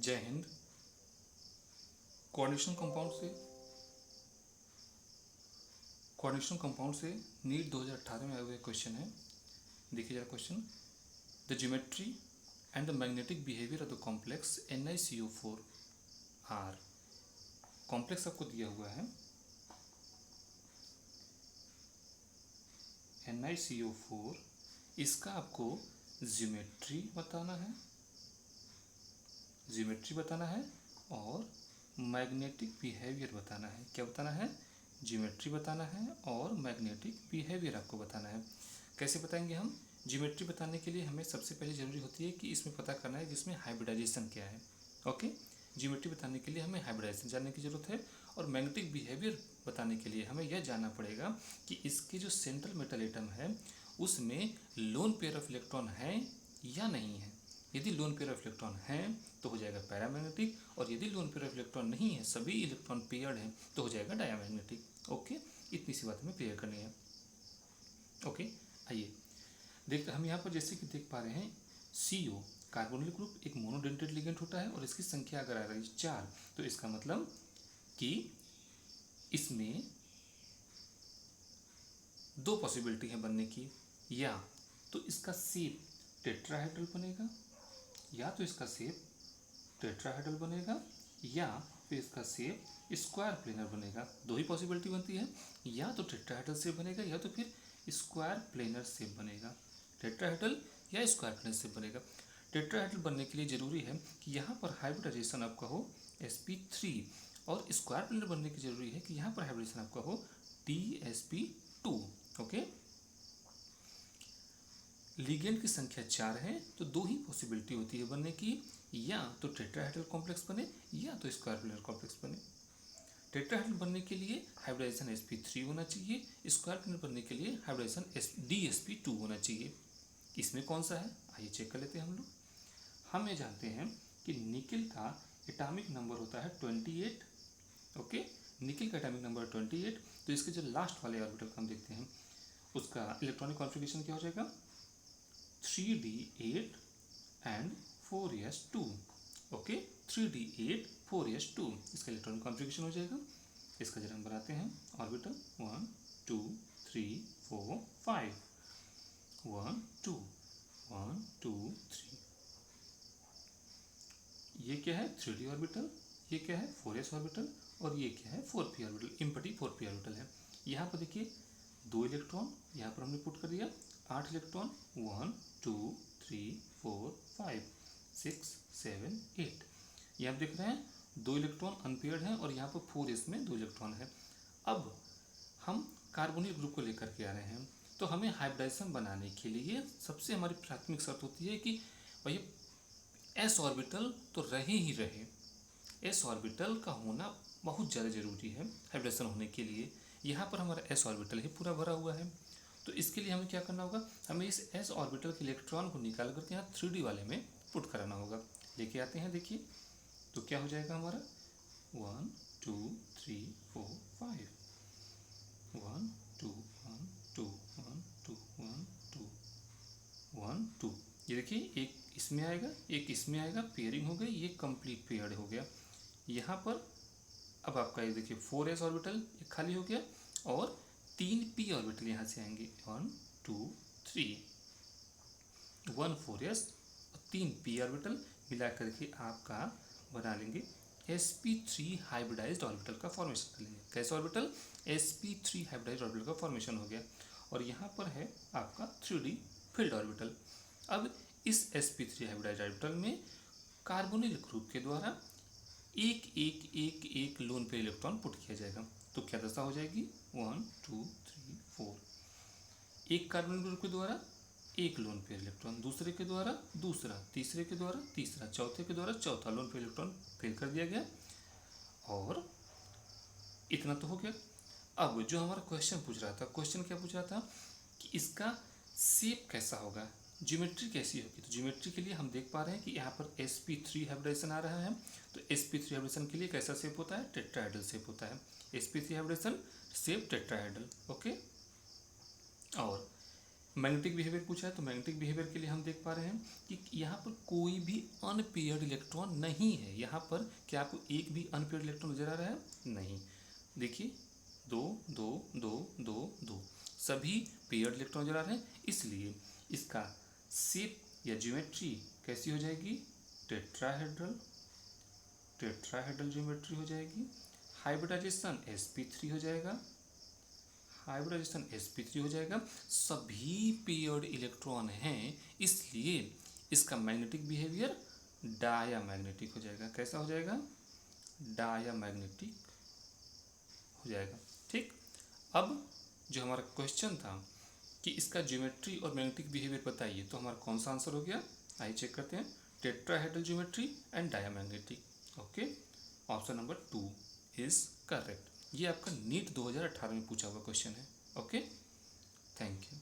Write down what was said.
जय Hind. Coordination compound से NEET 2018 में आए हुए क्वेश्चन है। देखिए जरा question, the geometry and the magnetic behaviour of the complex NiCO4 are. Complex आपको दिया हुआ है NiCO4, इसका आपको ज्योमेट्री बताना है और मैग्नेटिक बिहेवियर बताना है। क्या बताना है? ज्योमेट्री बताना है और मैग्नेटिक बिहेवियर आपको बताना है। कैसे बताएंगे हम? ज्योमेट्री बताने के लिए हमें सबसे पहले ज़रूरी होती है कि इसमें पता करना है जिसमें हाइब्रिडाइजेशन क्या है। ओके, ज्योमेट्री बताने के लिए हमें हाइब्रिडाइजेशन जानने की ज़रूरत है और मैग्नेटिक बिहेवियर बताने के लिए हमें यह जानना पड़ेगा कि इसके जो सेंट्रल मेटल एटम है उसमें लोन पेयर ऑफ इलेक्ट्रॉन है या नहीं है। यदि लोन पेयर ऑफ इलेक्ट्रॉन है तो हो जाएगा पैरामैग्नेटिक, और यदि लोन पेयर ऑफ इलेक्ट्रॉन नहीं है, सभी इलेक्ट्रॉन पेयर्ड हैं, तो हो जाएगा डायामैग्नेटिक। ओके, इतनी सी बात हमें क्लियर करनी है। ओके, आइए देखते हम यहाँ पर जैसे कि देख पा रहे हैं CO कार्बोनिल ग्रुप एक मोनोडेंटेड लिगेंड होता है और इसकी संख्या अगर आ रही है 4, तो इसका मतलब कि इसमें दो पॉसिबिलिटी है बनने की। या तो इसका शेप टेट्राहेड्रल बनेगा, या तो इसका शेप टेट्राहेड्रल बनेगा, या फिर इसका शेप स्क्वायर प्लेनर बनेगा। दो ही पॉसिबिलिटी बनती है, या तो टेट्राहेड्रल शेप बनेगा या तो फिर स्क्वायर प्लेनर शेप बनेगा। टेट्राहेड्रल या स्क्वायर प्लेनर शेप बनेगा। टेट्राहेड्रल बनने के लिए जरूरी है कि यहाँ पर हाइब्रिडाइजेशन आपका हो sp3, और स्क्वायर प्लेनर बनने की जरूरी है कि यहाँ पर हाइब्रिडाइजेशन आपका हो DsP2। ओके, लिगेंड की संख्या 4 है तो दो ही पॉसिबिलिटी होती है बनने की, या तो टेट्राहेड्रल कॉम्प्लेक्स बने या तो स्क्वायर प्लेनर कॉम्प्लेक्स बने। टेट्राहेड्रल बनने के लिए हाइब्रिडाइजेशन sp3 होना चाहिए, स्क्वायर प्लेनर बनने के लिए हाइब्रिडाइजेशन DsP2 होना चाहिए। इसमें कौन सा है आइए चेक कर लेते हैं हम लोग। हम ये जानते हैं कि निकिल का एटॉमिक नंबर होता है 28। ओके, निकिल का एटॉमिक नंबर 28, तो इसके जो लास्ट वाले ऑर्बिटल हम देखते हैं उसका इलेक्ट्रॉनिक कॉन्फ़िगरेशन क्या हो जाएगा? 3d8 and 4s2। Okay, 3d8 4s2 इसका इलेक्ट्रॉनिक कॉन्फ़िगरेशन हो जाएगा। इसका जरा हम बनाते हैं ऑर्बिटल 1 2 3 4 5, 1 2 1 2 3। ये क्या है? 3d ऑर्बिटल, ये क्या है? 4s ऑर्बिटल, और ये क्या है? 4p orbital, empty 4p orbital है। यहाँ पर देखिए 2 इलेक्ट्रॉन यहाँ पर हमने पुट कर दिया, 8 इलेक्ट्रॉन 1 2 3 4 5 6 7 8। ये आप देख रहे हैं 2 इलेक्ट्रॉन अनपेयर्ड हैं और यहाँ पर 4s में 2 इलेक्ट्रॉन है। अब हम कार्बोनिल ग्रुप को लेकर के आ रहे हैं, तो हमें हाइब्रिडाइजेशन बनाने के लिए सबसे हमारी प्राथमिक शर्त होती है कि भाई s ऑर्बिटल तो रहे ही रहे। s ऑर्बिटल का होना बहुत ज़्यादा ज़रूरी है हाइब्रिडेशन होने के लिए। यहाँ पर हमारा s ऑर्बिटल ही पूरा भरा हुआ है, तो इसके लिए हमें क्या करना होगा? हमें इस s ऑर्बिटल के इलेक्ट्रॉन को निकाल करके यहाँ 3d वाले में पुट कराना होगा। लेके आते हैं, देखिए तो क्या हो जाएगा हमारा 1 2 3 4 5, 1 2 1 2 1 2 1 2 1 2। ये देखिए एक इसमें आएगा एक इसमें आएगा, पेयरिंग हो गई, ये कंप्लीट पेयर्ड हो गया। यहाँ पर अब आपका ये देखिए 4s ऑर्बिटल ये खाली हो गया, और 3p ऑर्बिटल यहाँ से आएंगे 1 2 3, 1 4s और 3p ऑर्बिटल मिला करके आपका बना लेंगे sp3 हाइब्रिडाइज्ड ऑर्बिटल का फॉर्मेशन कर लेंगे। कैसे ऑर्बिटल? sp3 हाइब्रिडाइज्ड ऑर्बिटल का फॉर्मेशन हो गया, और यहाँ पर है आपका 3d फील्ड ऑर्बिटल। अब इस sp3 हाइब्रिडाइज्ड ऑर्बिटल में कार्बोनिल ग्रुप के द्वारा एक एक एक एक लोन पेयर इलेक्ट्रॉन पुट किया जाएगा। तो क्या दशा हो जाएगी? 1 2 3 4। एक कार्बोनिल ग्रुप के द्वारा एक लोन पेयर इलेक्ट्रॉन, दूसरे के द्वारा दूसरा, तीसरे के द्वारा तीसरा, चौथे के द्वारा चौथा लोन पेयर इलेक्ट्रॉन फिल कर दिया गया। और इतना तो हो गया। अब जो हमारा क्वेश्चन पूछ रहा था, क्वेश्चन क्या पूछ रहा था कि इसका शेप कैसा होगा, ज्योमेट्री कैसी होगी। तो ज्योमेट्री के लिए हम देख पा रहे हैं कि यहाँ पर sp3 हाइब्रिडेशन आ रहा है, तो sp3 हाइब्रिडेशन के लिए कैसा शेप होता है? टेट्राहेड्रल शेप होता है। sp3 hybridisation shape tetrahedral. Okay, और मैग्नेटिक बिहेवियर पूछा है, तो मैग्नेटिक बिहेवियर के लिए हम देख पा रहे हैं कि यहाँ पर कोई भी अनपेयर्ड इलेक्ट्रॉन नहीं है। यहाँ पर क्या आपको एक भी अनपेयर्ड इलेक्ट्रॉन नजर आ रहा है? नहीं। देखिए, दो दो दो दो दो, सभी पेयर्ड इलेक्ट्रॉन नजर आ रहे हैं, इसलिए इसका शेप या ज्योमेट्री कैसी हो जाएगी? टेट्राहेड्रल, टेट्राहेड्रल ज्योमेट्री हो जाएगी। हाइब्रिडाइजेशन sp3 हो जाएगा, हाइब्रिडाइजेशन sp3 हो जाएगा। सभी पेयर्ड इलेक्ट्रॉन हैं, इसलिए इसका मैग्नेटिक बिहेवियर डायामैग्नेटिक हो जाएगा। कैसा हो जाएगा? डायामैग्नेटिक हो जाएगा। ठीक, अब जो हमारा क्वेश्चन था कि इसका ज्योमेट्री और मैग्नेटिक बिहेवियर बताइए, तो हमारा कौन सा आंसर हो गया? आइए चेक करते हैं। Tetrahedral geometry and diamagnetic. Okay, option number 2 is correct. ये आपका नीट 2018 में पूछा हुआ क्वेश्चन है। Okay, thank you.